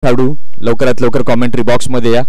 खेळाडू लवकरात लवकर कॉमेंट्री बॉक्स मध्ये या.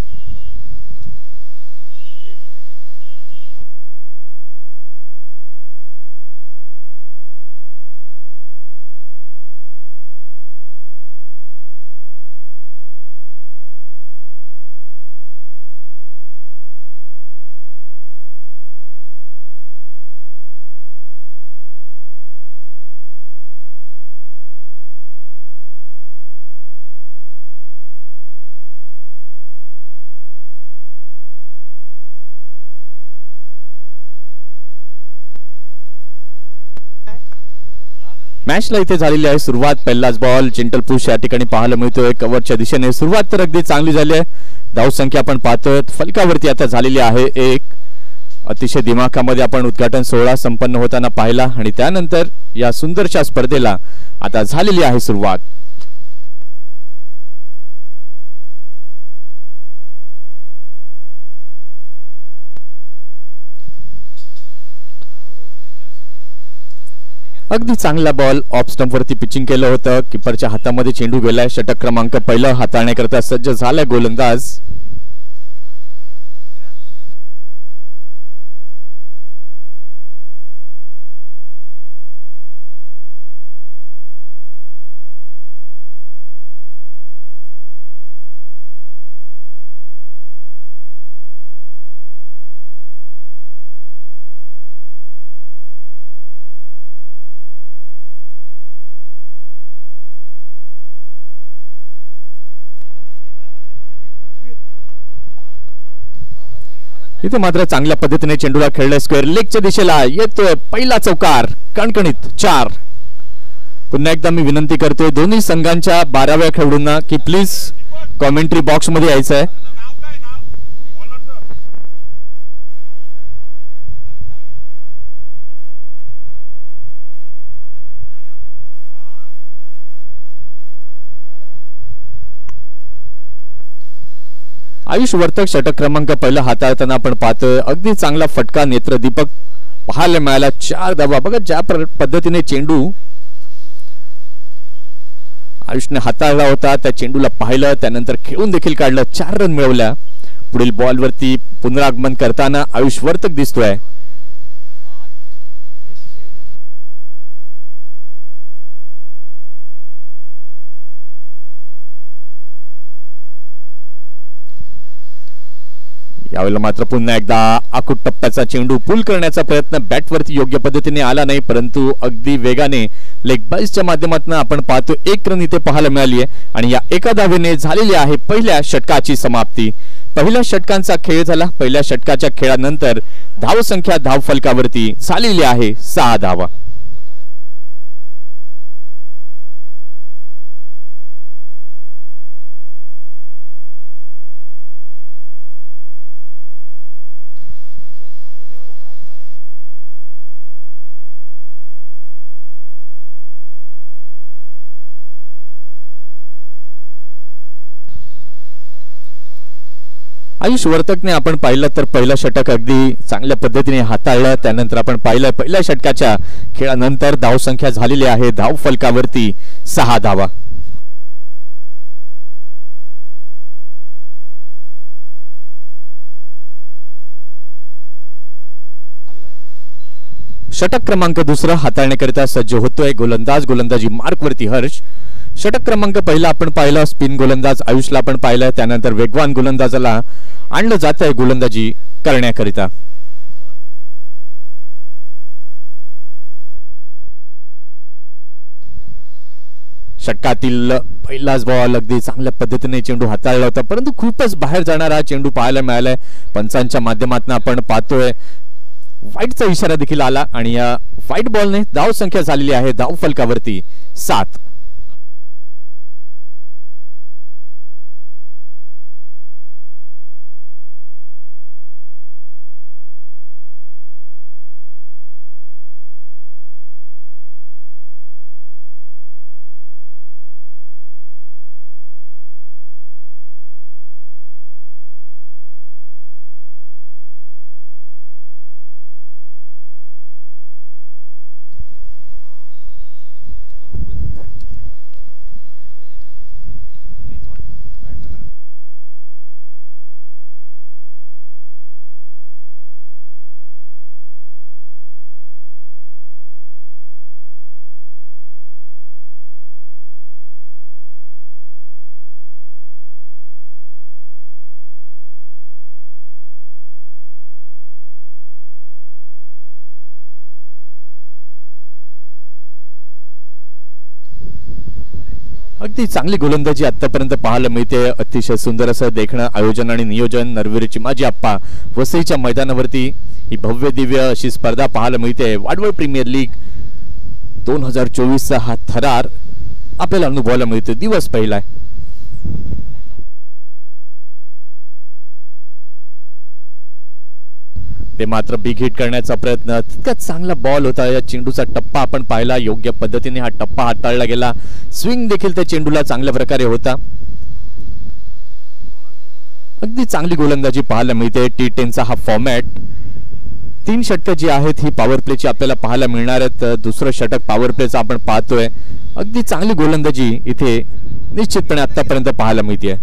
मॅचला इथे झालेली आहे सुरुवात. पहिलाच बॉल जेंटल पुश या ठिकाणी पाहायला मिळतोय कव्हरच्या दिशेने. सुरुवात तर अगदी चांगली झाली आहे. धावसंख्या आपण पाहतोय फलकावरती आता झालेली आहे एक. अतिशय दिमाखामध्ये आपण उद्घाटन सोहळा संपन्न होताना पाहिला आणि त्यानंतर या सुंदरशा स्पर्धेला आता झालेली आहे सुरुवात. अगदी चांगला बॉल ऑफ स्टंप वरती पिचिंग केलं होतं. कीपरच्या हातामध्ये चेंडू गेलाय. षटक क्रमांक पहिला हाताळण्याकरता सज्ज झालाय गोलंदाज. इथे मात्र चांगल्या पद्धतीने चेंडूला खेळलाय. स्क्वेअर लेगच्या दिशेला येतोय पहिला चौकार. कणकणीत 4. पुन्हा एकदा मी विनंती करतोय दोन्ही संघांच्या 12व्या खेळाडूंना की प्लीज कॉमेंट्री बॉक्स मध्ये यायचं आहे. आयुष वर्तक षटक क्रमांक पहिला हाताळताना आपण पाहतोय. अगदी चांगला फटका नेत्रदीपक पाहायला मिळाला. 4 धावा. बघा ज्या पद्धतीने चेंडू आयुषने हाताळला होता त्या चेंडूला पाहिलं त्यानंतर खेळून देखील काढलं. 4 रन मिळवल्या. पुढील बॉलवरती पुनरागमन करताना आयुष वर्तक दिसतोय. यावेळेला मात्र पुन्हा एकदा आखूट टप्प्याचा चेंडू पुल करण्याचा प्रयत्न बॅटवरती योग्य पद्धतीने आला नाही परंतु अगदी वेगाने लेग बाईसच्या माध्यमातून आपण पाहतो 1 रन इथे पाहायला मिळाली आहे आणि या एका धावेने झालेली आहे पहिल्या षटकाची समाप्ती. पहिल्या षटकांचा खेळ झाला. पहिल्या षटकाच्या खेळानंतर धावसंख्या धावफलकावरती झालेली आहे 6 धावा. आयुष वर्तकने आपण पाहिलं तर पहिलं षटक अगदी चांगल्या पद्धतीने हाताळलं. त्यानंतर आपण पाहिलं पहिल्या षटकाच्या खेळानंतर धावसंख्या झालेली आहे धावफलकावरती 6 धावा. षटक क्रमांक दुसरा हाताळण्याकरिता सज्ज होतोय गोलंदाज. गोलंदाजी मार्क वरती हर्ष. षटक क्रमांक पहिला आपण पाहिलं स्पिन गोलंदाज आयुषला आपण पाहिलं. त्यानंतर वेगवान गोलंदाजाला आणलं जात आहे गोलंदाजी करण्याकरिता. षटकातील पहिलाच बॉल अगदी चांगल्या पद्धतीने चेंडू हाताळला होता परंतु खूपच बाहेर जाणारा चेंडू पाहायला मिळालाय. पंचांच्या माध्यमातून आपण पाहतोय वाईटचा इशारा देखील आला आणि या वाईट बॉलने धाव संख्या झालेली आहे धावफलकावरती 7. अगदी चांगली गोलंदाजी आतापर्यंत पाहायला मिळते. अतिशय सुंदर असं देखणं, आयोजन आणि नियोजन नरवीरची माझी आप्पा वसईच्या मैदानावरती ही भव्य दिव्य अशी स्पर्धा पाहायला मिळते. वाडवळ प्रीमियर लीग 2024चा हा थरार आपल्याला अनुभवायला मिळतो. दिवस पहिला आहे. ते मात्र बिग हिट करण्याचा प्रयत्न, तितकाच चांगला बॉल होता. या चेंडूचा टप्पा आपण पाहिला, योग्य पद्धतीने हा टप्पा हाताळला गेला. स्विंग देखील त्या चेंडूला चांगल्या प्रकारे होता. अगदी चांगली गोलंदाजी पाहायला मिळते. T10चा हा फॉर्मॅट 3 षटकं जी आहेत ही पॉवर प्लेची आपल्याला पाहायला मिळणार आहेत. दुसरं षटक पॉवर प्लेचं आपण पाहतोय. अगदी चांगली गोलंदाजी इथे निश्चितपणे आतापर्यंत पाहायला मिळते.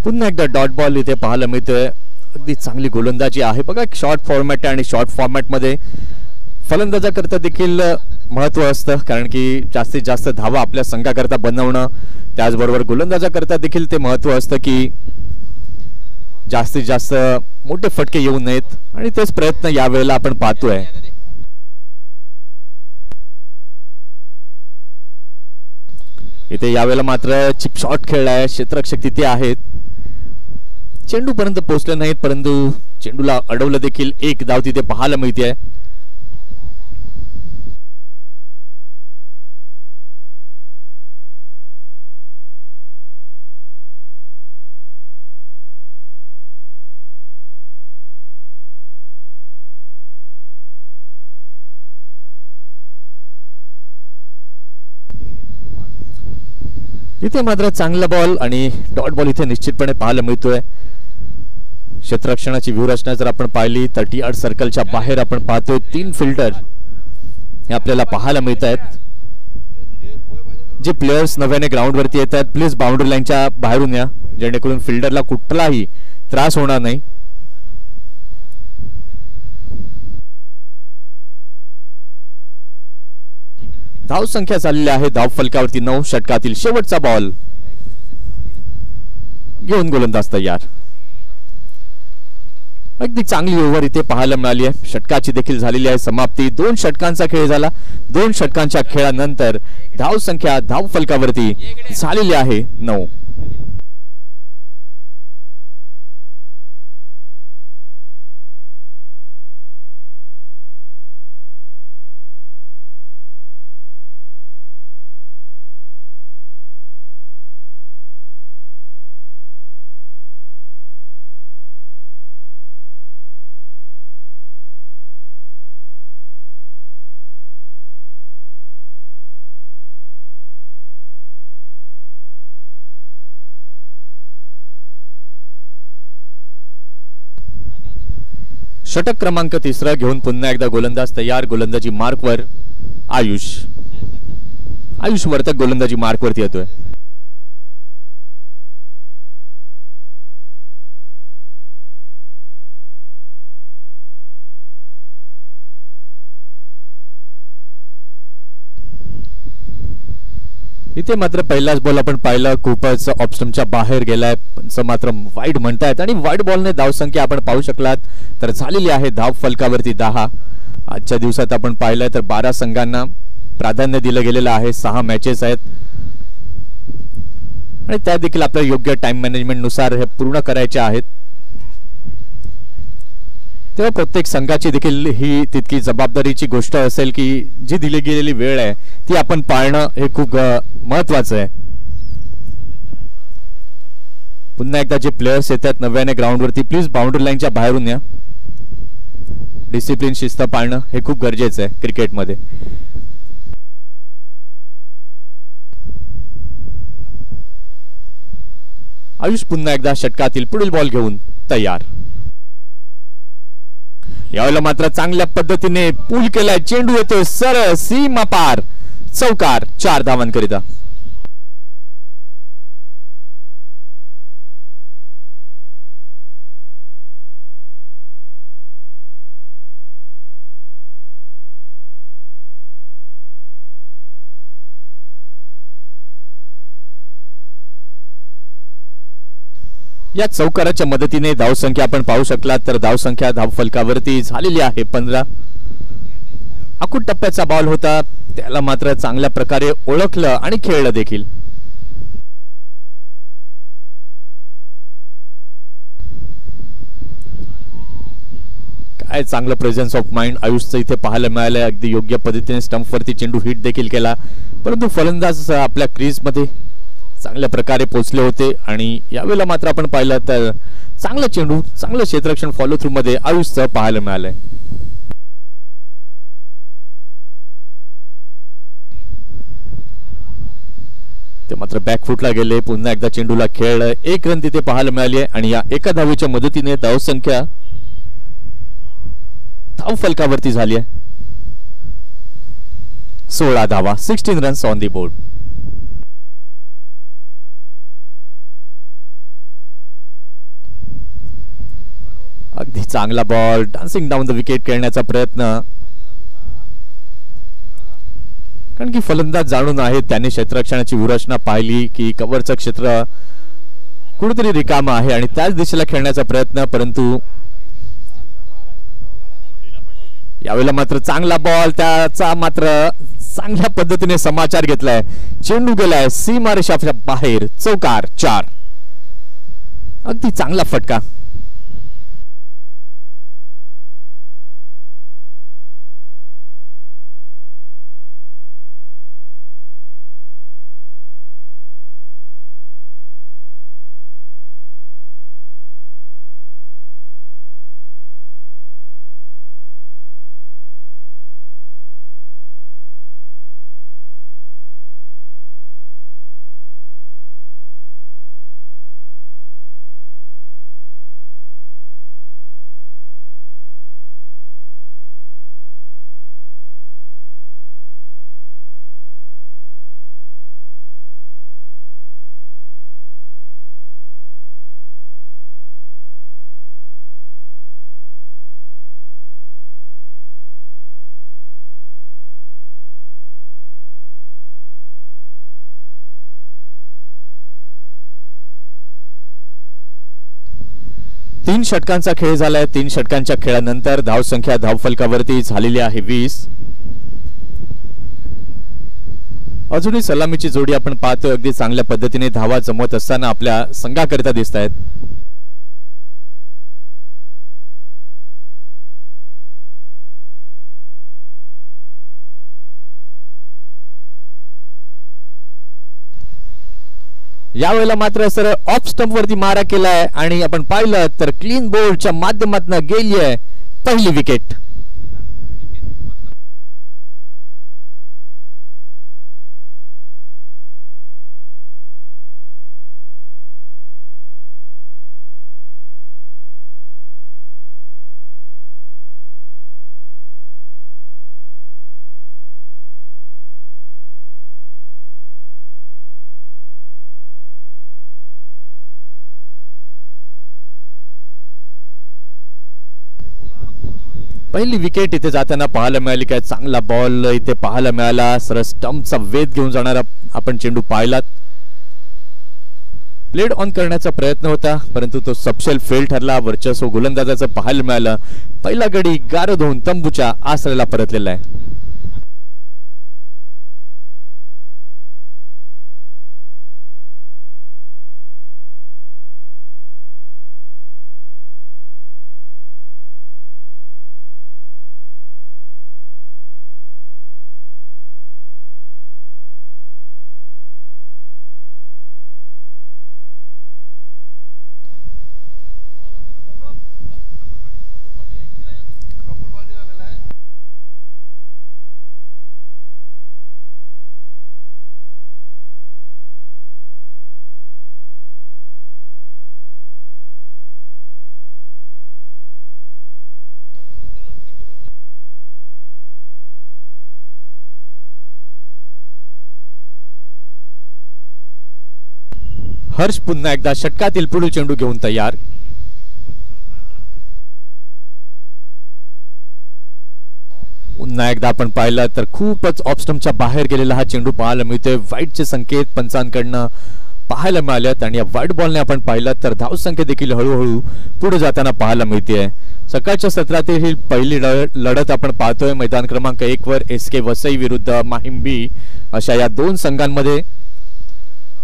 पुन्हा एकदा डॉट बॉल इथे पाहायला मिळतोय. अगदी चांगली गोलंदाजी आहे. बघा शॉर्ट फॉर्मॅट आहे आणि शॉर्ट फॉर्मॅटमध्ये फलंदाजाकरता देखील महत्त्व असतं, कारण की जास्तीत जास्त धावा आपल्या संघाकरता बनवणं, त्याचबरोबर गोलंदाजाकरता देखील ते महत्त्व असतं की जास्तीत जास्त मोठे फटके येऊ नयेत आणि तेच प्रयत्न यावेळेला आपण पाहतोय. इथे यावेळेला मात्र चिप शॉट खेळलाय. क्षेत्ररक्षक तिथे आहेत, चेंडू पर्यंत पोहोचले नाहीत, परंतु चेंडूला अडवलं देखील. एक धाव तिथे पाहायला मिळते. इथे मात्र चांगला बॉल आणि डॉट बॉल इथे निश्चितपणे पाहायला मिळतोय. क्षेत्ररक्षणाची व्यूहरचना जर आपण पाहिली तर टी 8 सर्कलच्या बाहेर आपण पाहतोय 3 फिल्डर हे आपल्याला पाहायला मिळत आहेत. जे प्लेयर्स नव्याने ग्राउंड वरती येत आहेत, प्लीज बाउंड्री लाईनच्या बाहेरून या, जेणेकरून फिल्डरला कुठलाही त्रास होणार नाही. धाव संख्या चाललेली आहे. धाव फलकावरती 9. षटकातील शेवटचा बॉल घेऊन गोलंदाज तयार. अगदी चांगली ओव्हर इथे पाहायला मिळाली आहे. षटकाची देखील झालेली आहे समाप्ती. 2 षटकांचा खेळ झाला. 2 षटकांच्या खेळानंतर धाव संख्या धाव फलकावरती झालेली आहे 9. षटक क्रमांक 3 घेऊन पुन्हा एकदा गोलंदाज तयार. गोलंदाजी मार्कवर आयुष. आयुष वर्तक गोलंदाजी मार्कवरती येतोय. इथे मात्र पहिलाच बॉल आपण पाहिला, खूपच ऑप्शनच्या बाहेर गेलाय, मात्र वाईड म्हणतायत आणि वाईड बॉलने धावसंख्या आपण पाहू शकलात तर झालेली आहे धाव फलकावरती 10. आजच्या दिवसात आपण पाहिलंय तर 12 संघांना प्राधान्य दिलं गेलेलं आहे. 6 मॅचेस आहेत आणि त्या देखील आपल्या योग्य टाइम मॅनेजमेंट नुसार हे पूर्ण करायचे आहेत. तेव्हा प्रत्येक संघाची देखील ही तितकी जबाबदारीची गोष्ट असेल की जी दिली गेलेली वेळ आहे ती आपण पाळणं हे खूप महत्वाचं आहे. पुन्हा एकदा जे प्लेयर्स येतात नव्याने ग्राउंडवरती, प्लीज बाउंड्री लाईनच्या बाहेरून या. डिसिप्लिन, शिस्त पाळणं हे खूप गरजेचं आहे क्रिकेटमध्ये. आयुष पुन्हा एकदा षटकातील पुढील बॉल घेऊन तयार. यावेळेला मात्र चांगल्या पद्धतीने पूल केलाय. चेंडू येतोय सरळ सीमा पार, चौकार. 4 धावांकरिता. या चौकाराच्या मदतीने धावसंख्या आपण पाहू शकला तर धावसंख्या धावफलकावरती झालेली आहे 15. अकूट टप्प्याचा बॉल होता, त्याला मात्र चांगल्या प्रकारे ओळखलं आणि खेळलं देखील. काय चांगलं प्रेझेन्स ऑफ माइंड आयुषचं इथे पाहायला मिळालंय. अगदी योग्य पद्धतीने स्टंपवरती चेंडू हिट देखील केला, परंतु फलंदाज आपल्या क्रीजमध्ये चांगल्या प्रकारे पोहोचले होते आणि यावेळेला मात्र आपण पाहिलं तर चांगला चेंडू चांगलं क्षेत्ररक्षण फॉलो थ्रू मध्ये आयुषचं पाहायला मिळालंय. ते मात्र बॅकफुटला गेले, पुन्हा एकदा चेंडूला खेळलं. 1 रन तिथे पाहायला मिळाली आहे आणि या एका धावेच्या मदतीने धावसंख्या धावफलकावरती झाली आहे 16 धावा, 16 रन्स ऑन दी बोर्ड. अगदी चांगला ball, dancing down the wicket खेळण्याचा प्रयत्न, कारण की फलंदाज जाणून आहे, त्याने क्षेत्ररक्षणाची व्यूहरचना पाहिली की कव्हरचं क्षेत्र कुठेतरी रिकाम आहे आणि त्याच दिशेला खेळण्याचा प्रयत्न, परंतु यावेळेला मात्र चांगला बॉल, त्याचा मात्र चांगल्या पद्धतीने समाचार घेतलाय. चेंडू गेलाय सीमारेषेच्या बाहेर, चौकार 4. अगदी चांगला फटका. तीन षटकांचा खेळ झालाय. 3 षटकांच्या खेळानंतर धावसंख्या धावफलकावरती झालेली आहे 20. अजूनही सलामीची जोडी आपण पाहतोय, अगदी चांगल्या पद्धतीने धावा जमवत असताना आपल्या संघाकरिता दिसत आहेत. यावेळेला मात्र सर ऑफ स्टंप वरती मारा केलाय आणि आपण पाहिलं तर क्लीन बोल्डच्या माध्यमातून गेली आहे पहिली विकेट. पहिली विकेट इथे जाताना पाहायला मिळाली. काय चांगला बॉल इथे पाहायला मिळाला. सरळ स्टंपचा वेध घेऊन जाणारा आपण चेंडू पाहिलात. प्लेड ऑन करण्याचा प्रयत्न होता, परंतु तो सबशेल फेल ठरला. वर्चस्व गोलंदाजाचं पाहायला मिळालं. पहिला गडी गारद होऊन तंबूच्या आसऱ्याला परतलेला आहे. हर्ष पुन्हा एकदा षटकातील पुढील चेंडू घेऊन तयार. पुन्हा एकदा आपण पाहिलं तर खूपच ऑफ स्टंपच्या बाहेर गेलेला हा चेंडू पाहायला मिळतोय. वाईटचे संकेत पंचांकडनं पाहायला मिळाल्यात आणि या व्हाईट बॉलने आपण पाहिलं तर धावसंख्या देखील हळूहळू पुढे जाताना पाहायला मिळते. सकाळच्या सत्रातील ही पहिली लढत आपण पाहतोय. मैदान क्रमांक 1 वर SK वसई विरुद्ध माहीम बी अशा या दोन संघांमध्ये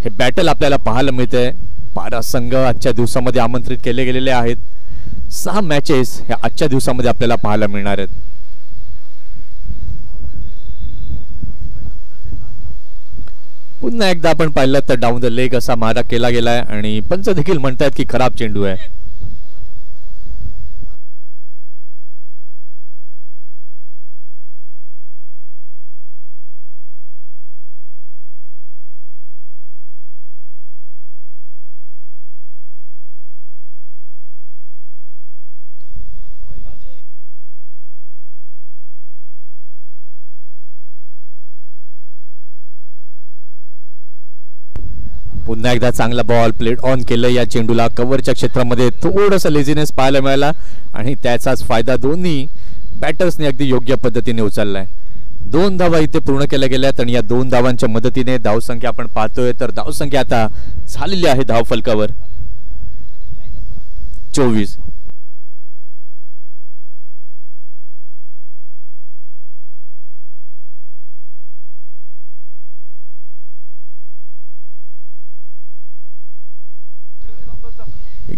हे बॅटल आपल्याला पाहायला मिळते. 12 संघ आजच्या दिवसामध्ये आमंत्रित केले गेलेले आहेत. 6 मॅचेस ह्या आजच्या दिवसामध्ये आपल्याला पाहायला मिळणार आहेत. पुन्हा एकदा आपण पाहिलं तर डाऊन द लेग असा मारा केला गेलाय आणि पंच देखील म्हणतात की खराब चेंडू आहे. पुन्हा एकदा चांगला बॉल प्लेट ऑन केलं. या चेंडूला कव्हरच्या क्षेत्रामध्ये थोडंसं लेझीनेस पाहायला मिळाला आणि त्याचाच फायदा दोन्ही बॅटर्सने अगदी योग्य पद्धतीने उचललाय. 2 धावा इथे पूर्ण केल्या गेल्यात आणि या 2 धावांच्या मदतीने धावसंख्या आपण पाहतोय तर धावसंख्या आता झालेली आहे धाव फलकावर 24.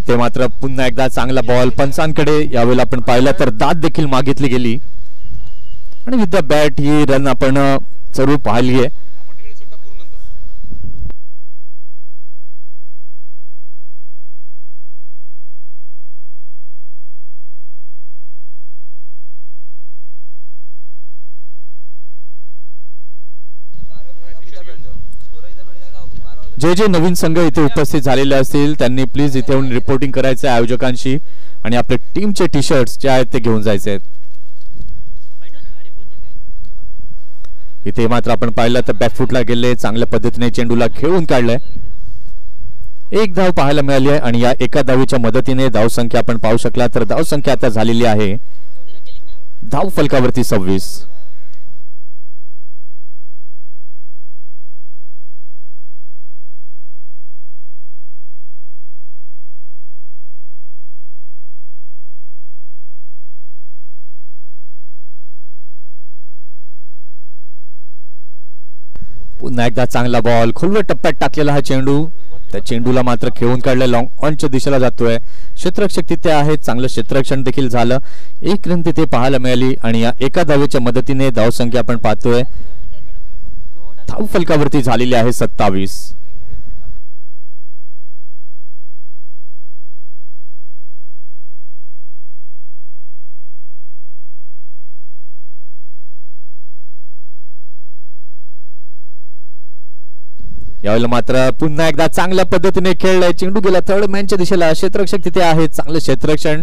ते मात्र पुन्हा एकदा चांगला बॉल पंचांकडे यावेळेला आपण पाहिलं तर दाद देखील मागितली गेली आणि with the bat he run आपण जरूर पाहिली आहे. जे नवीन संघ इथे उपस्थित झालेले असतील त्यांनी प्लीज इथे येऊन रिपोर्टिंग करायचं आहे आयोजकांशी आणि आपले टीमचे टी शर्ट्स जे आहेत ते घेऊन जायचे आहेत. इथे मात्र आपण पाहिलं तर बॅकफुटला गेले. चांगल्या पद्धतीने चेंडूला खेळून काढलंय. 1 धाव पाहायला मिळाली आहे आणि या एका धावीच्या मदतीने धावसंख्या आपण पाहू शकला तर धावसंख्या आता झालेली आहे धाव फलकावरती 26. पुन्हा एकदा चांगला बॉल खोलवर टप्प्यात टाकलेला हा चेंडू. त्या चेंडूला मात्र खेळून काढलं. लॉंग ऑनच्या दिशेला जातोय. क्षेत्ररक्षक तिथे आहेत. चांगलं क्षेत्ररक्षण देखील झालं. 1 रन तिथे पाहायला मिळाली आणि या एका धावेच्या मदतीने धावसंख्या आपण पाहतोय धाव फलकावरती झालेली आहे 27. यावेळेला मात्र पुन्हा एकदा चांगल्या पद्धतीने खेळलाय. चेंडू गेला थर्ड मॅनच्या दिशेला. क्षेत्ररक्षक तिथे आहेत. चांगलं क्षेत्ररक्षण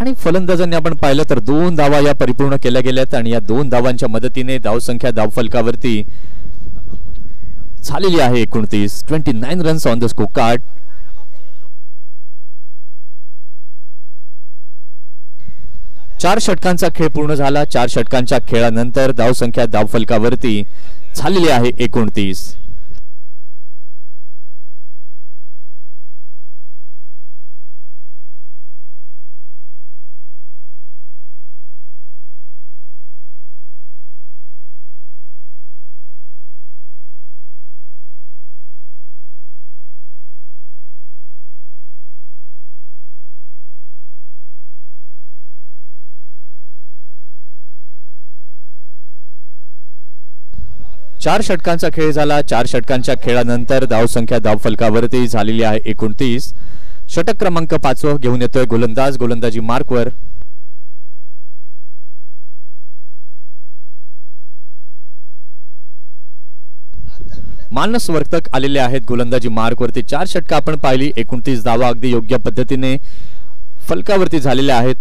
आणि फलंदाजांनी आपण पाहिलं तर 2 धावा या परिपूर्ण केल्या गेल्यात आणि या 2 धावांच्या मदतीने धावसंख्या धावफलकावरती झालेली आहे 29. 29 runs on the score card. चार षटकांचा खेळ पूर्ण झाला. 4 षटकांच्या खेळानंतर धावसंख्या धावफलकावरती झालेली आहे 29. चार षटकांचा खेळ झाला. 4 षटकांच्या खेळानंतर धावसंख्या धावफलकावरती झालेली आहे 29. षटक क्रमांक 5 घेऊन येतोय गोलंदाज. गोलंदाजी मार्कवर मानस वर्तक आलेले आहेत. गोलंदाजी मार्कवरती 4 षटक आपण पाहिली. 29 धावा अगदी योग्य पद्धतीने फलकावरती झालेल्या आहेत.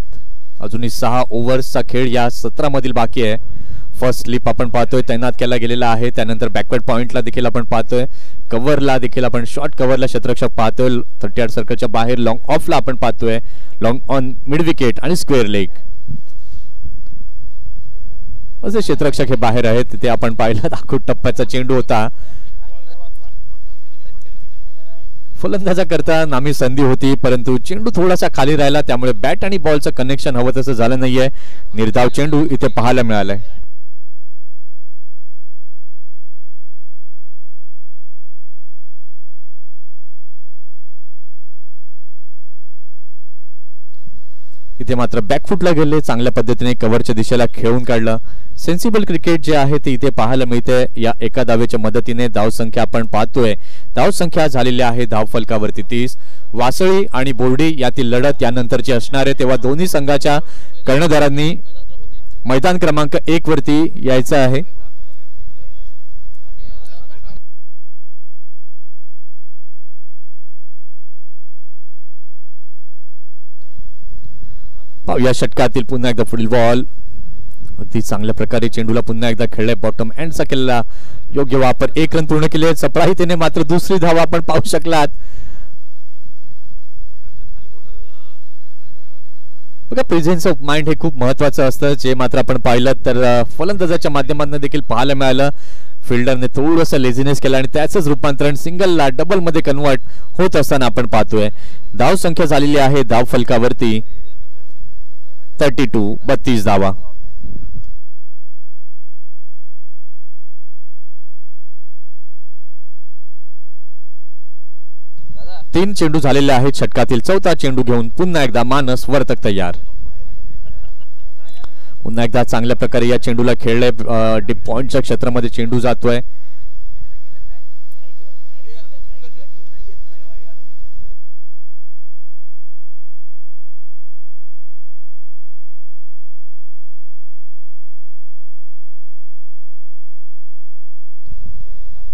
अजूनही 6 ओव्हर्सचा खेळ या सत्रामधील बाकी आहे. फर्स्ट स्लिप आपण पाहतोय तैनात केला गेलेला आहे. त्यानंतर बॅकवर्ड पॉइंटला देखील आपण पाहतोय. कव्हरला देखील आपण शॉर्ट कव्हरला क्षेत्ररक्षक पाहतोय. 38 सर्कलच्या बाहेर लॉंग ऑफला आपण पाहतोय. लॉंग ऑन मिड विकेट आणि स्क्वेअर लेग असे क्षेत्ररक्षक हे बाहेर आहेत. तिथे आपण पाहिलं आखूड टप्प्याचा चेंडू होता. फलंदाजा करता नामी संधी होती, परंतु चेंडू थोडासा खाली राहिला, त्यामुळे बॅट आणि बॉलचं कनेक्शन हवं तसं झालं नाहीये. निर्धाव चेंडू इथे पाहायला मिळालाय. इथे मात्र बॅकफुटला गेले, चांगल्या पद्धतीने कव्हरच्या दिशेला खेळून काढलं. सेन्सिबल क्रिकेट जे आहे ते इथे पाहायला मिळते. या एका धावेच्या मदतीने धावसंख्या आपण पाहतोय, धावसंख्या झालेली आहे धावफलकावरती 30. वासळी आणि बोर्डी यातील लढत यानंतरची असणार आहे, तेव्हा दोन्ही संघाच्या कर्णधारांनी मैदान क्रमांक 1 वरती यायचं आहे. या षटकातील पुन्हा एकदा पुढील बॉल, अगदी चांगल्या प्रकारे चेंडूला पुन्हा एकदा खेळलाय. बॉटम एंडचा केलेला योग्य वापर, 1 रन पूर्ण केले. चपळाईतेने मात्र दुसरी धाव आपण पाहू शकलात. बघा, प्रेझेन्स ऑफ माइंड हे खूप महत्वाचं असतं, जे मात्र आपण पाहिलं तर फलंदाजाच्या माध्यमातून देखील पाहायला मिळालं. फिल्डरने थोडंसं लेझीनेस केला आणि त्याचंच रूपांतरण सिंगलला डबल मध्ये कन्वर्ट होत असताना आपण पाहतोय. धाव संख्या झालेली आहे धाव फलकावरती 32 धावा. तीन चेंडू झालेले आहेत. षटकातील चौथा चेंडू घेऊन पुन्हा एकदा मानस वर्तक तयार. पुन्हा एकदा चांगल्या प्रकारे या चेंडूला खेळले. डीप पॉइंटच्या क्षेत्रामध्ये चेंडू जातोय.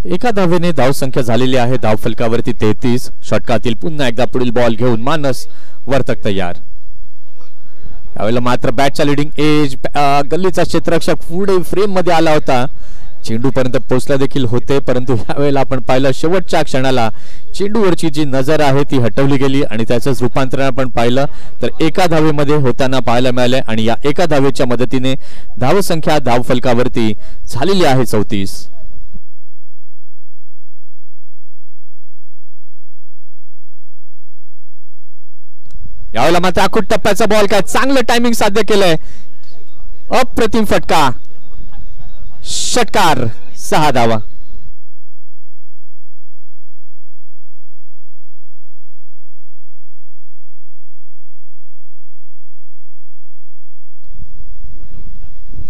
एका धावेने धावसंख्या झालेली आहे धावफलकावरती 33. षटकातील पुन्हा एकदा पुढील बॉल घेऊन मानस वर्तक तयार. यावेळेला मात्र बॅटच्या लिडिंग एज, गल्लीचा क्षेत्ररक्षक पुढे फ्रेम मध्ये आला होता, चेंडू पर्यंत पोहोचला देखील होते, परंतु यावेळेला आपण पाहिलं शेवटच्या क्षणाला चेंडूवरची जी नजर आहे ती हटवली गेली आणि त्याचंच रूपांतरण आपण पाहिलं तर एका धावेमध्ये होताना पाहायला मिळाले. आणि या एका धावेच्या मदतीने धावसंख्या धावफलकावरती झालेली आहे 34. यावेळेला मात्र आखूट टप्प्याचा बॉल, काय चांगलं टायमिंग साध्य केलंय. अप्रतिम फटका, षटकार, 6 धावा.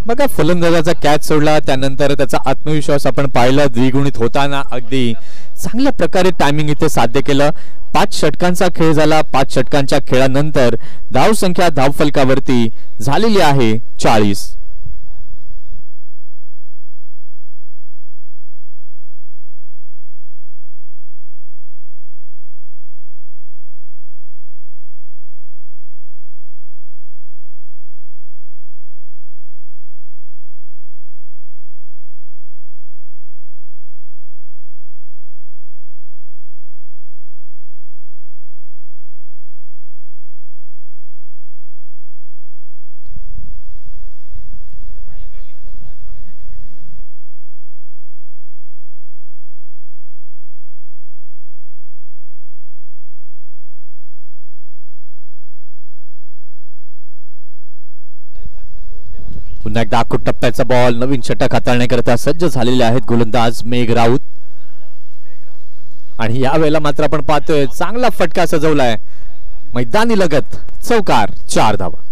बघा, फलंदाजाचा कॅच सोडला, त्यानंतर त्याचा आत्मविश्वास आपण पाहिला द्विगुणित होताना. अगदी चांगल्या प्रकारे टायमिंग इथे साध्य केलं. 5 षटकांचा खेळ झाला. 5 षटकांच्या खेळानंतर धावसंख्या धावफलकावरती झालेली आहे 40. पुन्हा एकदा आखूट टप्प्याचा बॉल, नवीन षटक हाताळण्याकरता सज्ज झालेले आहेत गोलंदाज मेघ राऊत. आणि यावेळेला मात्र आपण पाहतोय चांगला फटका सजवलाय, मैदानी लगत, चौकार, 4 धावा.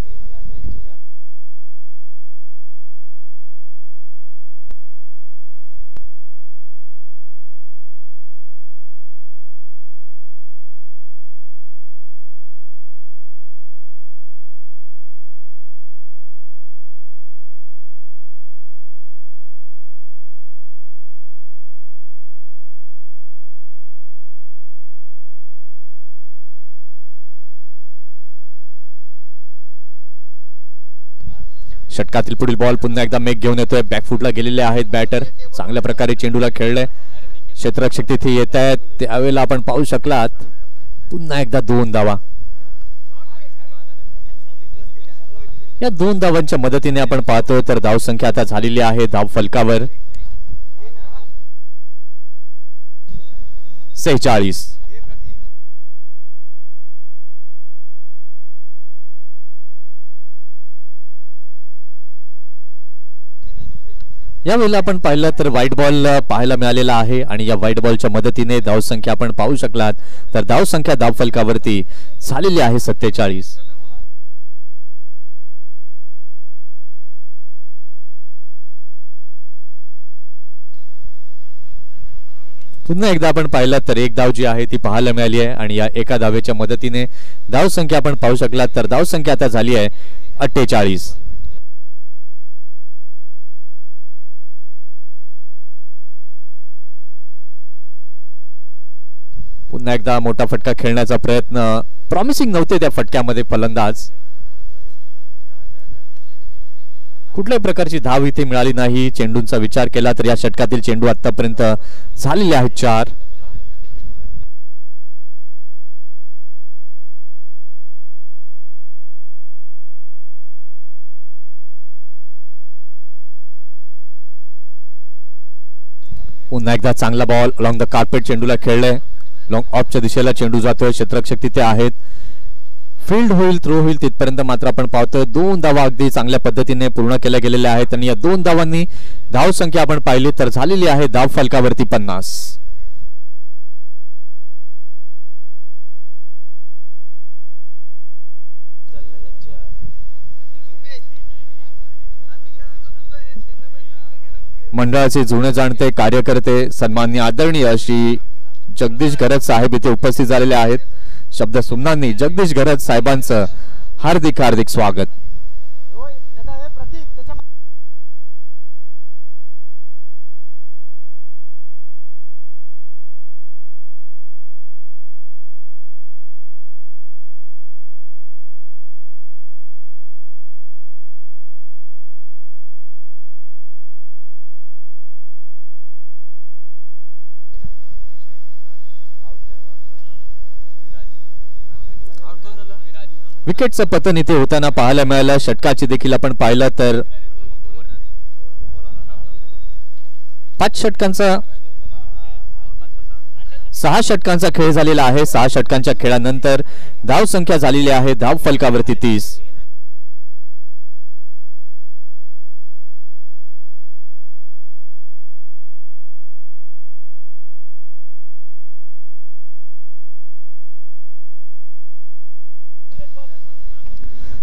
षटकातील पुढील बॉल पुन्हा एकदा मेघ घेऊन येतोय. बॅकफुटला गेलेले आहेत बॅटर, चांगल्या प्रकारे चेंडूला खेळले. क्षेत्ररक्षक तिथे येत आहेत, त्यावेळेला आपण पाहू शकलात पुन्हा एकदा 2 धावा. या 2 धावांच्या मदतीने आपण पाहतो तर धावसंख्या आता झालेली आहे धावफलकावर 46. यावेळेला आपण पाहिलं तर व्हाईट बॉल पाहायला मिळालेला आहे आणि या व्हाईट बॉलच्या मदतीने धावसंख्या आपण पाहू शकलात तर धावसंख्या धावफलकावरती झालेली आहे 47. पुन्हा एकदा आपण पाहिलं तर एक धाव जी आहे ती पाहायला मिळाली आहे आणि या एका धावेच्या मदतीने धावसंख्या आपण पाहू शकलात तर धावसंख्या आता झाली आहे 48. पुन्हा एकदा मोठा फटका खेळण्याचा प्रयत्न, प्रॉमिसिंग नव्हते त्या फटक्यामध्ये फलंदाज. कुठल्याही प्रकारची धाव इथे मिळाली नाही. चेंडूंचा विचार केला तर या षटकातील चेंडू आतापर्यंत झालेले आहेत 4. पुन्हा एकदा चांगला बॉल अलॉंग द कार्पेट चेंडूला खेळले. लॉंग ऑफच्या दिशेला चेंडू जातोय. क्षेत्ररक्षक तिथे आहेत. फील्ड होईल, थ्रो होईल तिथपर्यंत मात्र आपण पाहतोय 2 धावा अगदी चांगल्या पद्धतीने पूर्ण केल्या गेलेल्या आहेत आणि या 2 धावांनी धावसंख्या आपण पाहिली तर झालेली आहे धाव फलकावरती 50. मंडळाचे जुने जाणते कार्यकर्ते सन्माननीय आदरणीय अशी जगदीश घरत साहेब इथे उपस्थित झालेले आहेत. शब्द सुमनांनी जगदीश घरत साहेबांचं हार्दिक हार्दिक स्वागत. विकेटचं पतन इथे होताना पाहायला मिळालं. षटकाची देखील आपण पाहिलं तर 6 षटकांचा खेळ झालेला आहे. 6 षटकांच्या खेळानंतर धाव संख्या झालेली आहे धाव फलकावरती 30.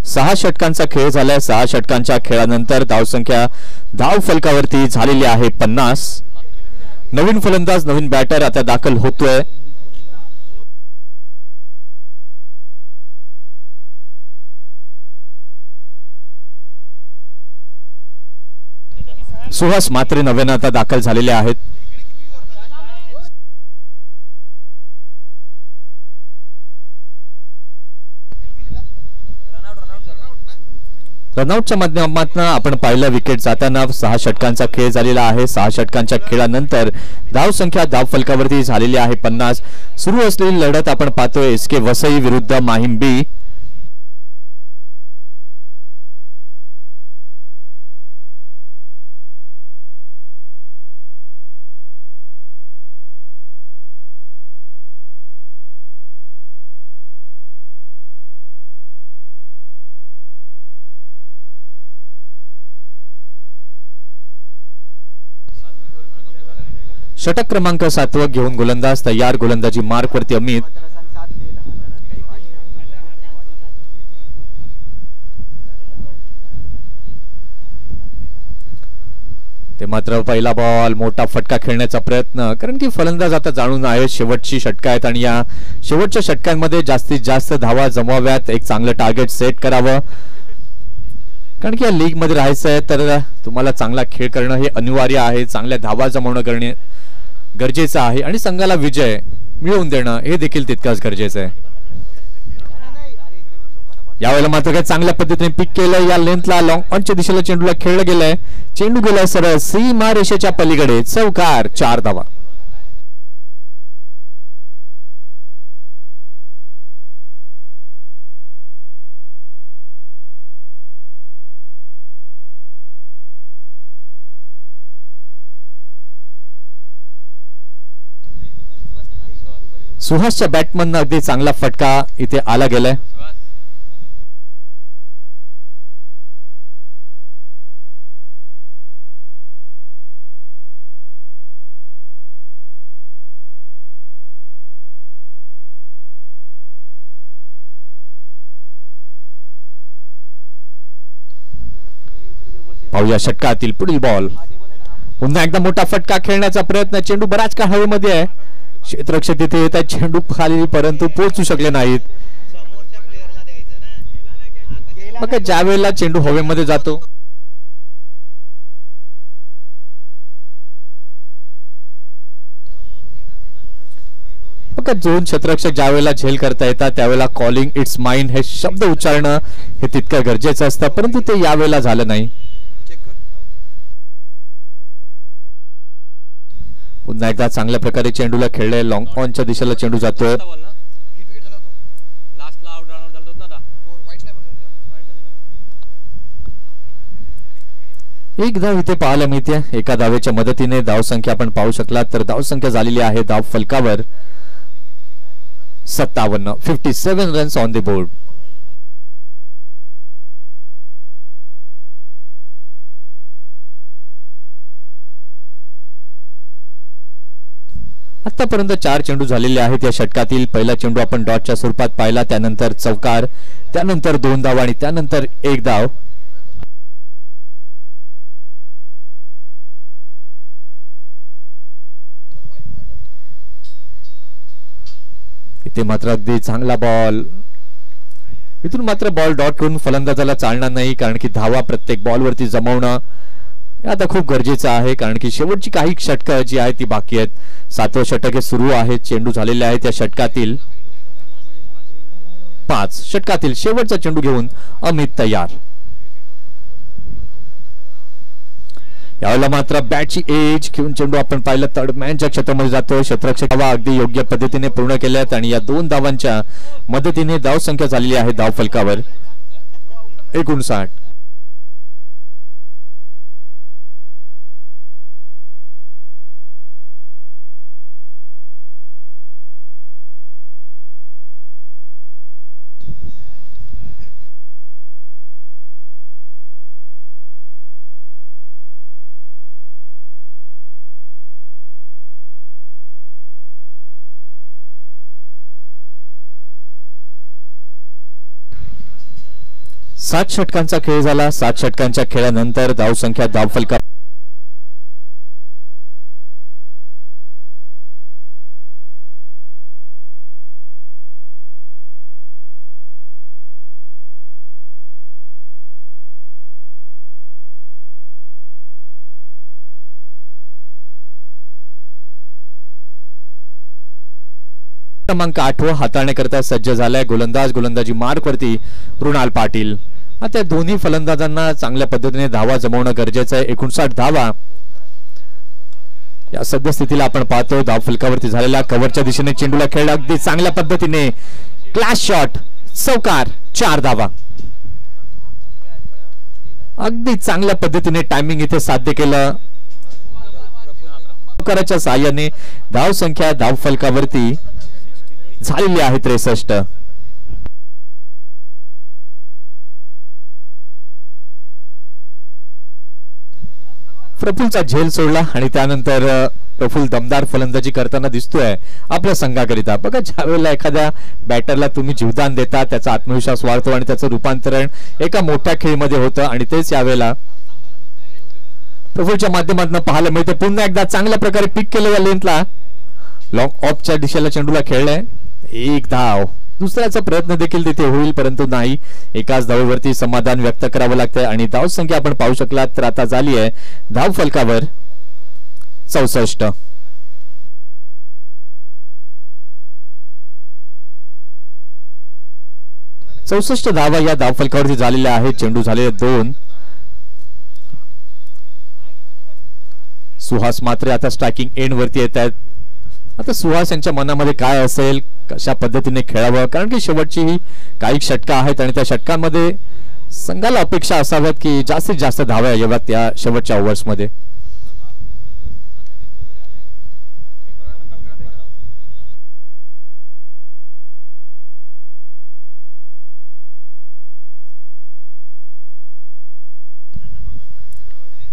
सहा षटकांचा खेळ झालाय. 6 षटकांच्या खेळानंतर धावसंख्या धाव फलकावरती झालेली आहे 50. नवीन फलंदाज, नवीन बॅटर आता दाखल होतोय. सुहास मात्रे नव्यानं आता दाखल झालेले आहेत. रनआउटच्या माध्यमातून आपण पाहिलं विकेट जाताना 6 षटकांचा खेळ झालेला आहे. 6 षटकांच्या खेळानंतर धाव संख्या धाव फलकावरती झालेली आहे 50. सुरू असलेली लढत आपण पाहतोय एसके वसई विरुद्ध माहीम बी. षटक क्रमांक 7 घेऊन गोलंदाज तयार. गोलंदाजी मार्क वरती अमित. ते मात्र पहिला बॉल मोठा फटका खेळण्याचा प्रयत्न, कारण की फलंदाज आता जाणून आहे शेवटची षटक आहेत आणि या शेवटच्या षटकांमध्ये जास्तीत जास्त धावा जमवाव्यात. एक चांगलं टार्गेट सेट करावं, कारण की या लीग मध्ये राहायचं आहे तर तुम्हाला चांगला खेळ करणं हे अनिवार्य आहे. चांगल्या धावा जमवणं करणे गरजेचं आहे आणि संघाला विजय मिळवून देणं हे देखील तितकंच गरजेचं आहे. यावेळेला मात्र काय चांगल्या पद्धतीने पिक केलं. या लेंथला लॉंग ऑनच्या दिशेला चेंडूला खेळलं गेलंय. चेंडू गेलाय सरळ सीमा रेषेच्या पलीकडे. चौकार. 4 धावा. सुहासच्या बॅटमन अगदी चांगला फटका इथे आला गेलाय. पाहूया षटकातील पुढील बॉल. पुन्हा एकदा मोठा फटका खेळण्याचा प्रयत्न. चेंडू बराच काळ हवेमध्ये आहे. क्षेत्ररक्षक तिथे येत आहेत. चेंडू खाली परंतु पोहोचू शकले नाहीत. मग ज्या वेळेला चेंडू हवेमध्ये जातो बघा, दोन क्षेत्ररक्षक ज्या वेळेला झेल करता येतात त्यावेळेला कॉलिंग इट्स माइन हे शब्द उच्चारणं हे तितकं गरजेचं असतं, परंतु ते यावेळेला झालं नाही. पुन्हा एकदा चांगल्या प्रकारे चेंडूला खेळले. लॉंग ऑनच्या दिशेला चेंडू जातोय. एक धाव इथे पाहायला मिळते. एका धावेच्या मदतीने धावसंख्या आपण पाहू शकलात तर धावसंख्या झालेली आहे धाव फलकावर 57 रन्स ऑन द बोर्ड. आतापर्यंत 4 चेंडू झालेले आहेत या षटकातील. पहिला चेंडू आपण डॉटच्या स्वरूपात पाहिला, त्यानंतर चौकार, त्यानंतर 2 धाव आणि त्यानंतर 1 धाव. इथे मात्र अगदी चांगला बॉल. इथून मात्र बॉल डॉट करून फलंदाजाला चालणार नाही, कारण की धावा प्रत्येक बॉलवरती जमवणं आता खूप गरजेचं आहे, कारण की शेवटची काही षटकं जी आहेत ती बाकी आहेत. 7वं षटक हे सुरू आहे. चेंडू झालेले आहेत या षटकातील 5. षटकातील शेवटचा चेंडू घेऊन अमित तयार. यावेळेला मात्र बॅटची एज घेऊन चेंडू आपण पाहिलं थर्डमॅनच्या क्षेत्रामध्ये जातो. क्षेत्ररक्षक धावा अगदी योग्य पद्धतीने पूर्ण केल्यात आणि या 2 धावांच्या मदतीने धाव संख्या झालेली आहे धाव फलकावर 59. सात षटकांचा खेळ झाला. 7 षटकांच्या खेळानंतर धावसंख्या धाव फलका क्रमांक 8 हाताळण्याकरता सज्ज झालाय. गोलंदाजी मार्कवरती मृणाल पाटील. आता दोन्ही फलंदाजांना चांगल्या पद्धतीने धावा जमवणं गरजेचं आहे. 59 धावा या सद्यस्थितीला आपण पाहतो. धाव फलकावरती झालेला कव्हरच्या दिशेने चेंडूला खेळला अगदी चांगल्या पद्धतीने. क्लास शॉट, चौकार, 4 धावा. अगदी चांगल्या पद्धतीने टायमिंग इथे साध्य केलं. चौकाराच्या साहाय्याने धाव संख्या धाव फलकावरती झालेली आहे 63. प्रफुल्लचा झेल सोडला आणि त्यानंतर प्रफुल्ल दमदार फलंदाजी करताना दिसतोय आपल्या संघाकरिता. बघा, ज्या वेळेला एखाद्या बॅटरला तुम्ही जीवदान देता त्याचा आत्मविश्वास वाढतो आणि त्याचं रूपांतरण एका मोठ्या खेळीमध्ये होतं आणि तेच यावेळेला प्रफुल्लच्या माध्यमातून पाहायला मिळते. पुन्हा एकदा चांगल्या प्रकारे पिक केलं या लेंथला. लॉंग ऑफच्या दिशेला चेंडूला खेळलाय. 1 धाव. दुसऱ्याचा प्रयत्न देखील तिथे होईल, परंतु नाही. एकाच धावेवरती समाधान व्यक्त करावं लागतंय आणि धाव संख्या आपण पाहू शकलात तर आता झाली आहे धाव फलकावर 64. धावा या धाव फलकावरती झालेल्या आहेत. चेंडू झाले 2. सुहास मात्र आता स्ट्रायकिंग एंड वरती येत आहेत. आता सुहास यांच्या मनामध्ये काय असेल, कशा पद्धतीने खेळावं, कारण की शेवटची काही षटकं आहेत आणि त्या षटकांमध्ये संघाला अपेक्षा असाव्यात की जास्तीत जास्त धावा याव्यात त्या शेवटच्या ओव्हर्समध्ये.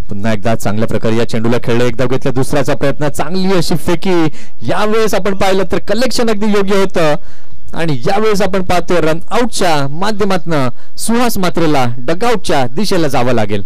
पुन्हा एकदा चांगल्या प्रकारे या चेंडूला खेळलं. एकदा घेतलं, दुसऱ्याचा प्रयत्न, चांगली अशी फेकी. यावेळेस आपण पाहिलं तर कलेक्शन अगदी योग्य होतं आणि यावेळेस आपण पाहतोय रन आउटच्या माध्यमातून सुहास मात्रेला डगआउटच्या दिशेला जावं लागेल.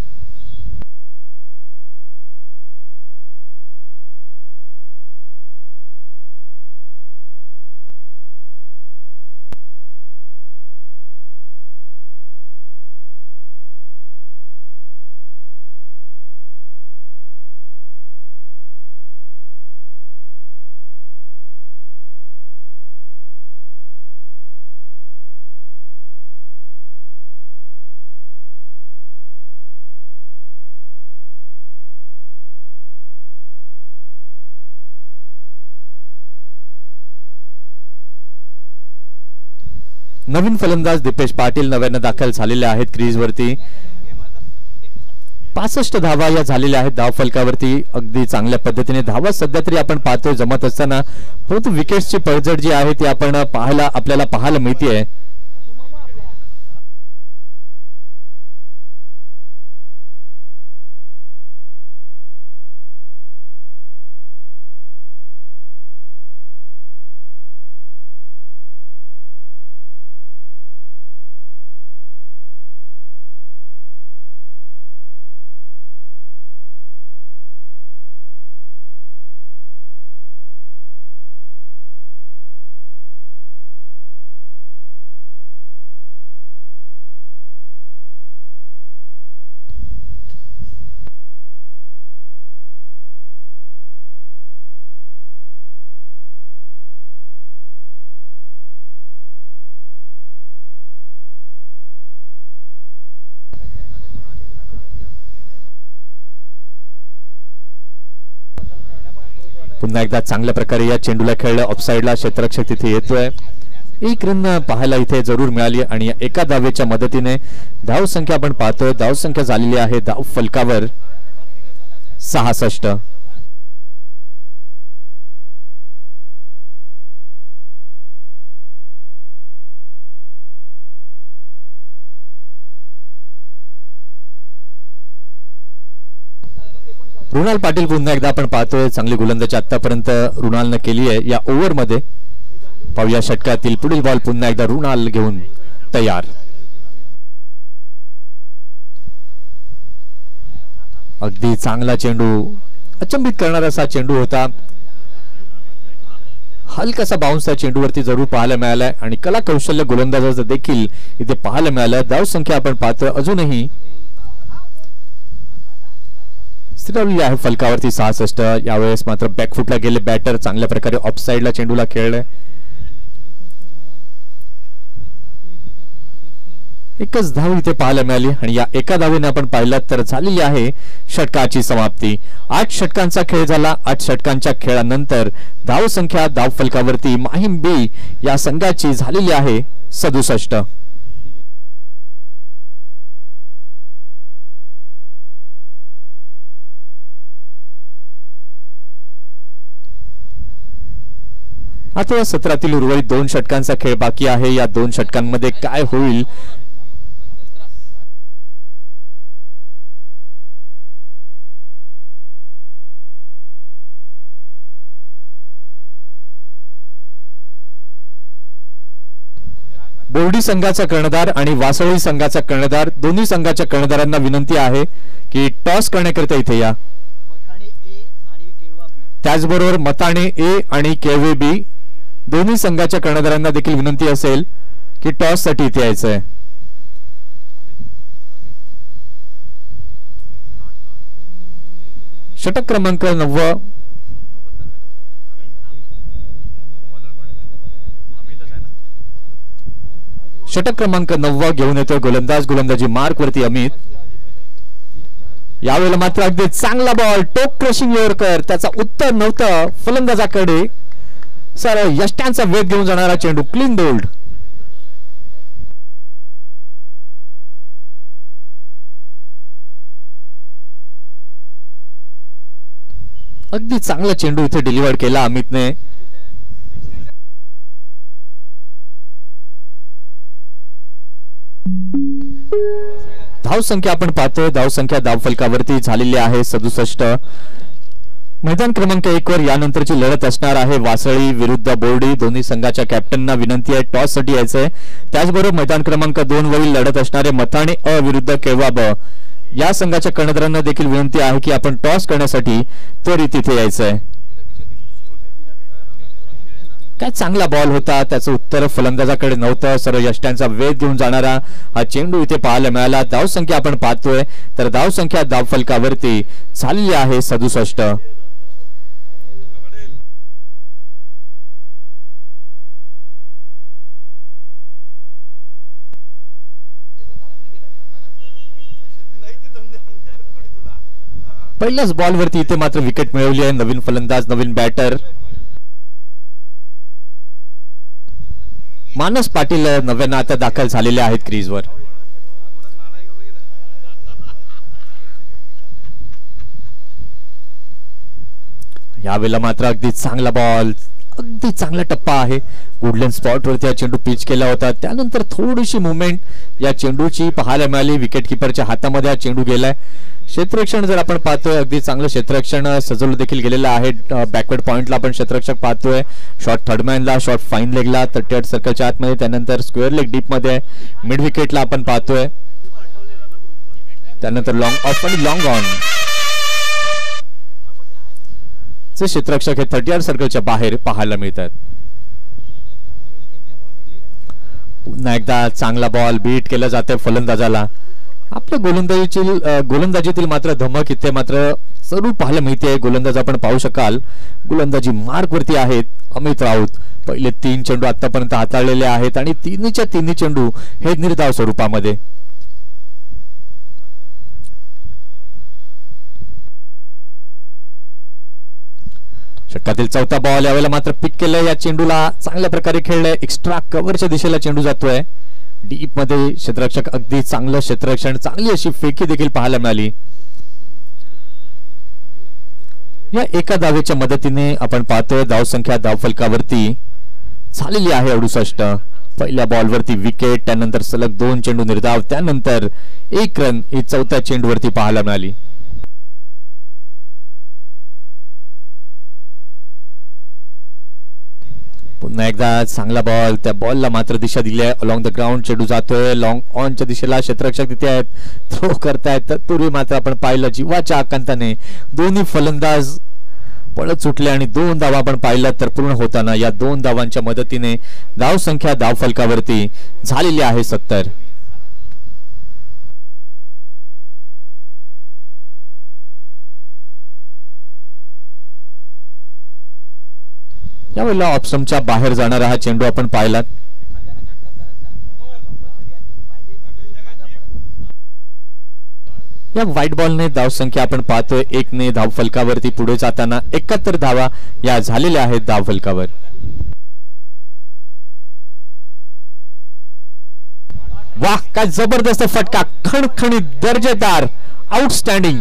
नवीन फलंदाज दीपेश पाटील नव्यानं दाखल झालेले आहेत क्रीजवरती. 65 धावा या झालेल्या आहेत धाव फलकावरती. अगदी चांगल्या पद्धतीने धावा सध्या तरी आपण पाहतोय जमत असताना, परंतु विकेट्सची पडझड जी आहे ती आपण आपल्याला पाहायला मिळतेय. पुन्हा एकदा चांगल्या प्रकारे या चेंडूला खेळलं. ऑफसाइडला क्षेत्ररक्षक तिथे येतोय. एक रन पाहायला इथे जरूर मिळाली आणि एका धावेच्या मदतीने धाव संख्या आपण पाहतोय. धाव संख्या झालेली आहे धाव फलकावर 66. रुणाल पाटील पुन्हा एकदा आपण पाहतोय. चांगली गोलंदाजी आतापर्यंत रुणालनं केली आहे या ओव्हर मध्ये. पाहूया षटकातील पुढील बॉल पुन्हा एकदा रुणाल घेऊन तयार. अगदी चांगला चेंडू, अचंबित करणारा असा चेंडू होता. हलकासा बाउन्स त्या चेंडूवरती जरूर पाहायला मिळालाय आणि कला कौशल्य गोलंदाजाचं देखील इथे पाहायला मिळालं. धाव संख्या आपण पाहतोय अजूनही स्थिरावली आहे फलकावरती 66. यावेळेस मात्र बॅकफुटला गेले बॅटर. चांगल्या प्रकारे ऑफसाइडला चेंडूला खेळले. एकच धाव इथे पाहायला मिळाली आणि या एका धावेने आपण पाहिलं तर झालेली आहे षटकाची समाप्ती. 8 षटकांचा खेळ झाला. 8 षटकांच्या खेळानंतर धाव संख्या धाव फलकावरती माहीम बी या संघाची झालेली आहे 67. आता या सत्रातील उर्वरित 2 षटकांचा खेळ बाकी आहे. या 2 षटकांमध्ये काय होईल बोर्डी संघाचा कर्णधार आणि वासळी संघाचा कर्णधार दोन्ही संघाच्या कर्णधारांना विनंती आहे की टॉस करण्याकरिता इथे या. त्याचबरोबर मताणे ए आणि केवे बी दोन्ही संघाच्या कर्णधारांना देखील विनंती असेल की टॉस साठी इथे यायचंय. षटक क्रमांक 9 षटक क्रमांक 9 घेऊन येतोय गोलंदाजी मार्क वरती अमित. यावेळेला मात्र अगदी चांगला बॉल टोक क्रशिंग यॉर्कर. त्याचा उत्तर नव्हतं फलंदाजाकडे. सर यष्ट्यांचा वेग घेऊन जाणारा चेंडू क्लीन बोल्ड. अगदी चांगला चेंडू इथे डिलिव्हर केला अमितने. धाव संख्या आपण पाहतोय. धाव संख्या धाव फलकावरती झालेली आहे 67. मैदान क्रमांक 1 वर यानंतरची लढत असणार आहे वासळी विरुद्ध बोर्डी. दोन्ही संघाच्या कॅप्टनना विनंती आहे टॉस साठी यायचंय. त्याचबरोबर मैदान क्रमांक 2 वरील लढत असणारे मथाणे अ विरुद्ध केवा ब या संघाच्या कर्णधारांना देखील विनंती आहे की आपण टॉस करण्यासाठी त्वरित तिथे यायचंय. काय चांगला बॉल होता. त्याचं उत्तर फलंदाजाकडे नव्हतं. सर्व यष्ट्यांचा वेग घेऊन जाणारा हा चेंडू इथे पाहायला मिळाला. धाव संख्या आपण पाहतोय तर धाव संख्या धाव फलकावरती झालेली आहे 67. पहिल्याच बॉलवरती इथे मात्र विकेट मिळवली आहे. नवीन फलंदाज नवीन बॅटर मानस पाटील नव्यानं आता दाखल झालेले आहेत क्रीजवर. यावेळेला मात्र अगदी चांगला बॉल, अगदी चांगला टप्पा आहे. गुडलँड स्पॉट वरती हा चेंडू पिच केला होता. त्यानंतर थोडीशी मुवमेंट या चेंडूची पाहायला मिळाली. विकेट किपरच्या हातामध्ये हा चेंडू गेलाय. क्षेत्ररक्षण जर आपण पाहतोय अगदी चांगलं क्षेत्ररक्षण सजवलं देखील गेलेलं आहे. बॅकवर्ड पॉइंटला आपण क्षेत्ररक्षक पाहतोय. शॉट थर्डमॅनला, शॉट फाईन लेगला, 38 सर्कलच्या आतमध्ये. त्यानंतर स्क्वेअर लेग डीप मध्ये मिड विकेटला आपण पाहतोय. त्यानंतर लॉंग ऑफ आणि लॉंग ऑन चे क्षेत्ररक्षक हे 38 सर्कलच्या बाहेर पाहायला मिळतात. पुन्हा एकदा चांगला बॉल बीट केला जाते फलंदाजाला. आपल्या गोलंदाजीतील मात्र धमक इथे मात्र जरूर पाहायला मिळते. गोलंदाज आपण पाहू शकाल गोलंदाजी मार्क वरती आहेत अमित राऊत. पहिले 3 चेंडू आतापर्यंत हाताळलेले आहेत आणि तिन्हीच्या तिन्ही चेंडू हे निर्धाव स्वरूपामध्ये. षटकातील चौथा बॉल यावेळेला मात्र पिक केलंय. या चेंडूला चांगल्या प्रकारे खेळलंय. एक्स्ट्रा कव्हरच्या दिशेला चेंडू जातोय. डीप मध्ये क्षेत्ररक्षक अगदी चांगलं क्षेत्ररक्षण, चांगली अशी फेकी देखील पाहायला मिळाली. या एका धावेच्या मदतीने आपण पाहतोय धावसंख्या धावफलकावरती झालेली आहे 68. पहिल्या बॉलवरती विकेट, त्यानंतर सलग 2 चेंडू निर्धाव, त्यानंतर 1 रन ही चौथ्या चेंडूवरती पाहायला मिळाली. पुन्हा एकदा चांगला बॉल. त्या बॉलला मात्र दिशा दिली आहे. अलॉंग द ग्राउंड चेंडू जातोय. लॉंग ऑनच्या दिशेला क्षेत्ररक्षक तिथे आहेत, थ्रो करतायत. तत्पूर्वी मात्र आपण पाहिलं जीवाच्या आकांताने दोन्ही फलंदाज पळत सुटले आणि 2 धावा आपण पाहिलं तर पूर्ण होताना या 2 धावांच्या मदतीने धावसंख्या धावफलकावरती झालेली आहे 70. यावेळेला ऑप्शनच्या बाहेर जाणारा हा चेंडू आपण पाहिलात. या व्हाईट बॉलने धावसंख्या आपण पाहतोय 1 ने धावफलकावरती पुढे जाताना 71 धावा या झालेल्या आहेत धावफलकावर. वाह, काय जबरदस्त फटका, खणखणीत दर्जेदार आउटस्टँडिंग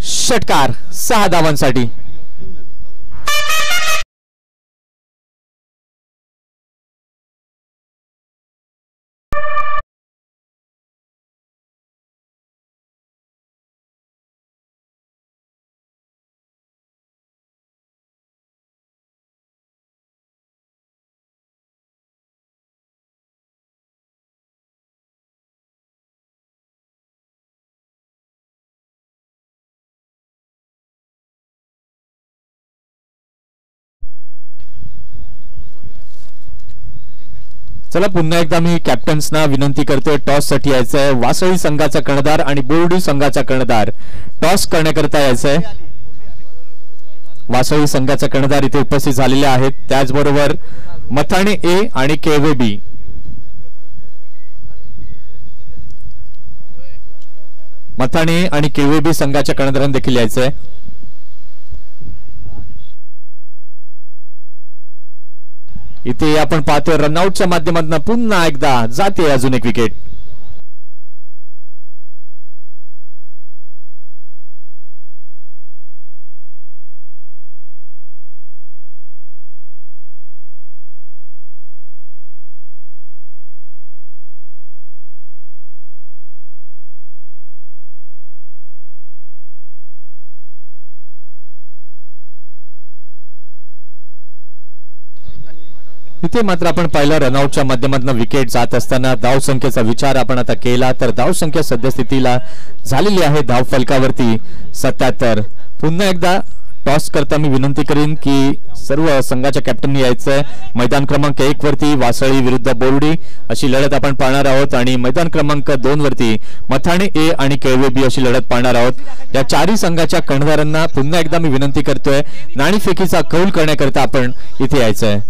षटकार 6 धावांसाठी. चला पुन्हा एकदा मी कॅप्टन्सना विनंती करतोय टॉस साठी यायचंय. वासळी संघाचा कर्णधार आणि बोर्डी संघाचा कर्णधार टॉस करण्याकरता यायचंय. वासळी संघाचा कर्णधार इथे उपस्थित झालेले आहेत. त्याचबरोबर मथाणे ए आणि केवे बी. मथाणे आणि केवे बी संघाच्या कर्णधारांना देखील यायचंय. इथे आपण पाहतोय रनआउटच्या माध्यमातून पुन्हा एकदा जाते अजून एक विकेट. इथे मात्र आपण पाहिलं रनआउटच्या माध्यमातून विकेट जात असताना धावसंख्येचा विचार आपण आता केला तर धावसंख्या सद्यस्थितीला झालेली आहे धावफलकावरती 77. पुन्हा एकदा टॉस करता मी विनंती करीन की सर्व संघाच्या कॅप्टननी यायचंय. मैदान क्रमांक 1 वरती वासळी विरुद्ध बोर्डी अशी लढत आपण पाहणार आहोत आणि मैदान क्रमांक 2 वरती मथाणे ए आणि केवे बी अशी लढत पाहणार आहोत. या चारही संघाच्या कर्णधारांना पुन्हा एकदा मी विनंती करतोय नाणेफेकीचा कौल करण्याकरता आपण इथे यायचंय.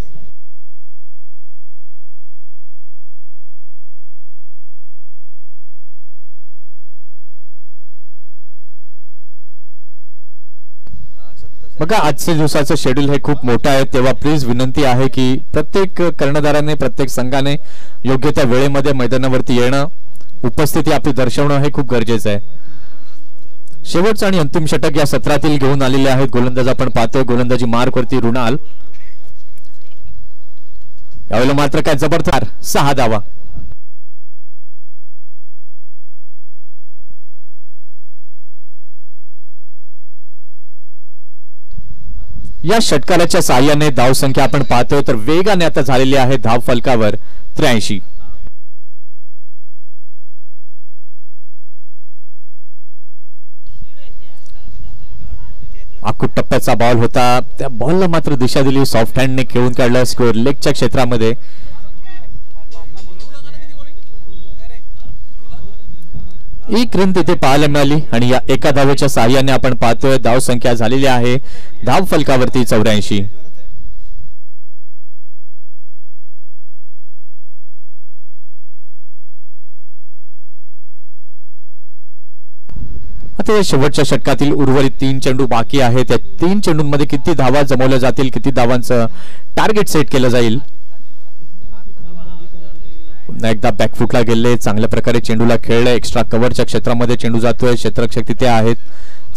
बघा आजच्या दिवसाचं शेड्यूल हे खूप मोठं आहे, तेव्हा प्लीज विनंती आहे की प्रत्येक कर्णधाराने प्रत्येक संघाने योग्य त्या वेळेमध्ये मैदानावरती येणं, उपस्थिती आपली दर्शवणं हे खूप गरजेचं आहे. शेवटचं आणि अंतिम षटक या सत्रातील घेऊन आलेले आहेत गोलंदाज आपण पाहतोय. गोलंदाजी मार्क वरती रुणाल. यावेळेला मात्र काय जबरदस्त 6 धावा. या षटकाराच्या साहाय्याने धाव संख्या आपण पाहतोय तर वेगाने आता झालेली आहे धाव फलकावर 83. आखूट टप्प्याचा बॉल होता, त्या बॉलला मात्र दिशा दिली, सॉफ्ट हँडने खेळून काढलं स्क्वेअर लेगच्या क्षेत्रामध्ये. एक रन तिथे पाहायला मिळाली आणि या एका धावेच्या साहाय्याने आपण पाहतोय धाव संख्या झालेली आहे धाव फलकावरती 84. आता शेवटच्या षटकातील उर्वरित 3 चेंडू बाकी आहेत. त्या 3 चेंडूंमध्ये किती धावा जमवल्या जातील, किती धावांचं टार्गेट सेट केलं जाईल. पुन्हा एकदा बॅकफुटला गेले, चांगल्या प्रकारे चेंडूला खेळले, एक्स्ट्रा कव्हरच्या क्षेत्रामध्ये चेंडू जातोय, क्षेत्ररक्षक तिथे आहेत,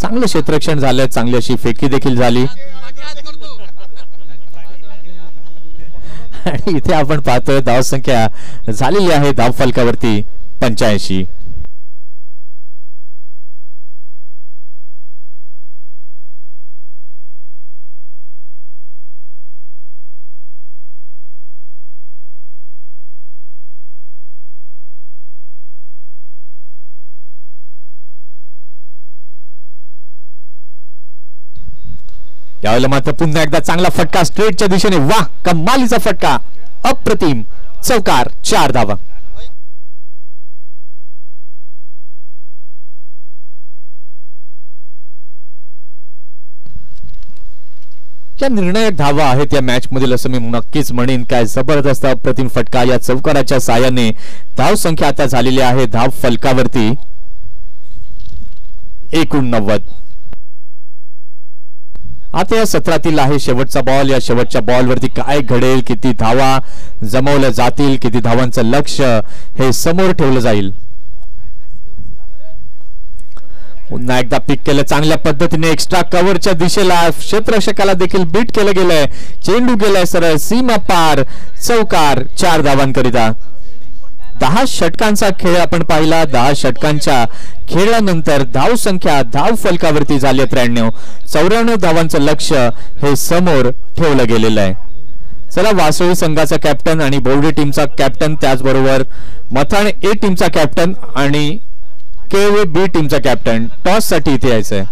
चांगलं क्षेत्ररक्षण झालंय, चांगली अशी फेकी देखील झाली. आणि इथे आपण पाहतोय धाव संख्या झालेली आहे धाव फलकावरती 85. यावेळेला मात्र पुन्हा एकदा चांगला फटका स्ट्रेटच्या दिशेने. वाह, कमालीचा फटका, अप्रतिम चौकार, 4 धावा. या निर्णायक धावा आहेत या मॅच मधील असं मी नक्कीच म्हणेन. काय जबरदस्त अप्रतिम फटका या चौकाराच्या साहाय्याने धाव संख्या आता झालेली आहे धाव फलकावरती 89. आता या सत्रातील आहे शेवटचा बॉल. या शेवटच्या बॉलवरती काय घडेल, किती धावा जमवल्या जातील, किती धावांचं लक्ष हे समोर ठेवलं जाईल. पुन्हा एकदा पिक केलं चांगल्या पद्धतीने, एक्स्ट्रा कव्हरच्या दिशेला क्षेत्ररक्षकाला देखील बीट केलं गेलंय, चेंडू गेलाय सरळ सीमा पार, चौकार, 4 धावांकरिता. 10 षटकांचा खेळ आपण पाहिला. 10 षटकांच्या खेळानंतर धाव संख्या धाव फलकावरती झाली 93. 94 धावांचं लक्ष हे समोर ठेवलं गेलेलं आहे. चला, वासोळी संघाचा कॅप्टन आणि बोर्डे टीमचा कॅप्टन, त्याचबरोबर मथाण ए टीमचा कॅप्टन आणि केवे बी टीमचा कॅप्टन टॉस साठी इथे यायचंय.